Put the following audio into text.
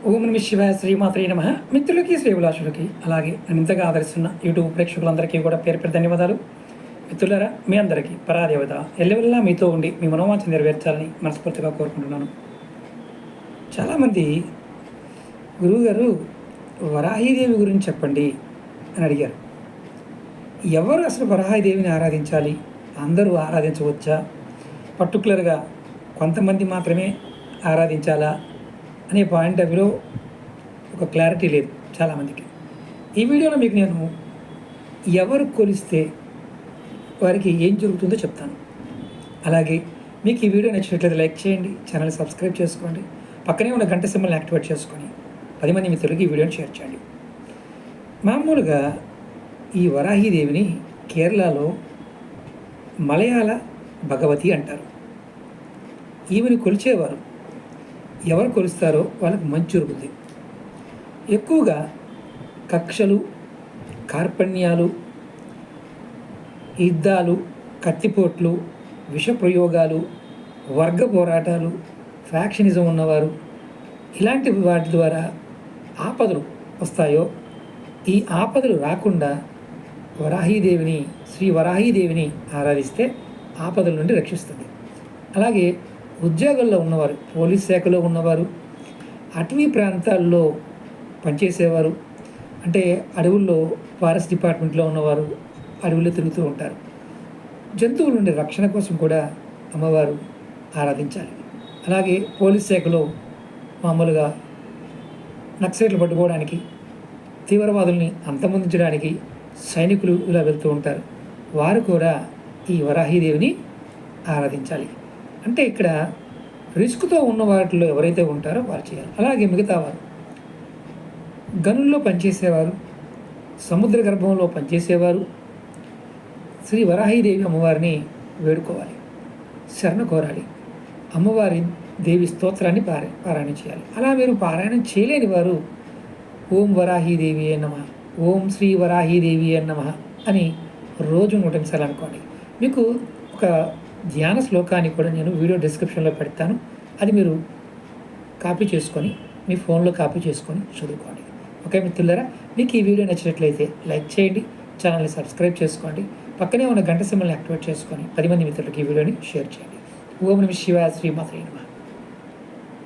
ఓం నమ శివాయ శ్రీమాత్రే నమః. మిత్రులకి శ్రేభిలాషులకి అలాగే నన్ను ఇంతగా ఆదరిస్తున్న యూట్యూబ్ ప్రేక్షకులందరికీ కూడా పేరు పేరు ధన్యవాదాలు. మిత్రులారా, మీ అందరికీ పరాదేవత ఎల్లవెల్లా మీతో ఉండి మీ మనోవాంఛ నెరవేర్చాలని మనస్ఫూర్తిగా కోరుకుంటున్నాను. చాలామంది గురువుగారు వరాహీదేవి గురించి చెప్పండి అని అడిగారు. ఎవరు అసలు వరాహీదేవిని ఆరాధించాలి? అందరూ ఆరాధించవచ్చా? పర్టికులర్గా కొంతమంది మాత్రమే ఆరాధించాలా అనే పాయింట్ ఆఫ్ వ్యూలో ఒక క్లారిటీ లేదు చాలామందికి. ఈ వీడియోలో మీకు నేను ఎవరు కొలిస్తే వారికి ఏం జరుగుతుందో చెప్తాను. అలాగే మీకు ఈ వీడియో నచ్చినట్లయితే లైక్ చేయండి, ఛానల్ సబ్స్క్రైబ్ చేసుకోండి, పక్కనే ఉన్న గంట సింబల్ని యాక్టివేట్ చేసుకొని 10 మంది మిత్రులకి ఈ వీడియోని షేర్ చేయండి. మామూలుగా ఈ వరాహీదేవిని కేరళలో మలయాళ భగవతి అంటారు. ఈమెను కొలిచేవారు ఎవరు కొలుస్తారో వాళ్ళకి మంచి జరుగుతుంది. ఎక్కువగా కక్షలు, కార్పణ్యాలు, యుద్ధాలు, కత్తిపోట్లు, విషప్రయోగాలు, వర్గ పోరాటాలు, ఫ్యాక్షనిజం ఉన్నవారు ఇలాంటి వాటి ద్వారా ఆపదలు వస్తాయో, ఈ ఆపదలు రాకుండా వరాహీదేవిని, శ్రీ వరాహీదేవిని ఆరాధిస్తే ఆపదల నుండి రక్షిస్తుంది. అలాగే ఉద్యోగాల్లో ఉన్నవారు, పోలీస్ శాఖలో ఉన్నవారు, అటవీ ప్రాంతాల్లో పనిచేసేవారు, అంటే అడవుల్లో ఫారెస్ట్ డిపార్ట్మెంట్లో ఉన్నవారు అడవుల్లో తిరుగుతూ ఉంటారు. జంతువుల నుండి రక్షణ కోసం కూడా అమ్మవారు ఆరాధించాలి. అలాగే పోలీస్ శాఖలో మామూలుగా నక్సలైట్లు పట్టుకోవడానికి, తీవ్రవాదుల్ని అంతమొందించడానికి సైనికులు ఇలా వెళ్తూ ఉంటారు. వారు కూడా ఈ వరాహీదేవిని ఆరాధించాలి. అంటే ఇక్కడ రిస్క్తో ఉన్న వాటిలో ఎవరైతే ఉంటారో వారు చేయాలి. అలాగే మిగతా వారు గనుల్లో పనిచేసేవారు, సముద్ర గర్భంలో పనిచేసేవారు శ్రీ వరాహీదేవి అమ్మవారిని వేడుకోవాలి, శరణ కోరాలి, అమ్మవారి దేవి స్తోత్రాన్ని పారాయణ చేయాలి. అలా మీరు పారాయణం చేయలేని వారు ఓం వరాహీదేవి నమః, ఓం శ్రీ వరాహీదేవి నమః అని రోజు 108 సార్లు అనుకోండి. మీకు ఒక ధ్యాన శ్లోకాన్ని కూడా నేను వీడియో డిస్క్రిప్షన్లో పెడతాను. అది మీరు కాపీ చేసుకొని మీ ఫోన్లో కాపీ చేసుకొని చదువుకోండి. ఓకే మిత్రులారా, మీకు ఈ వీడియో నచ్చినట్లయితే లైక్ చేయండి, ఛానల్ని సబ్స్క్రైబ్ చేసుకోండి, పక్కనే ఉన్న గంట సింబల్ని యాక్టివేట్ చేసుకొని 10 మంది మిత్రులకి ఈ వీడియోని షేర్ చేయండి. ఓం నమః శివాయ శ్రీమాత్రే నమః.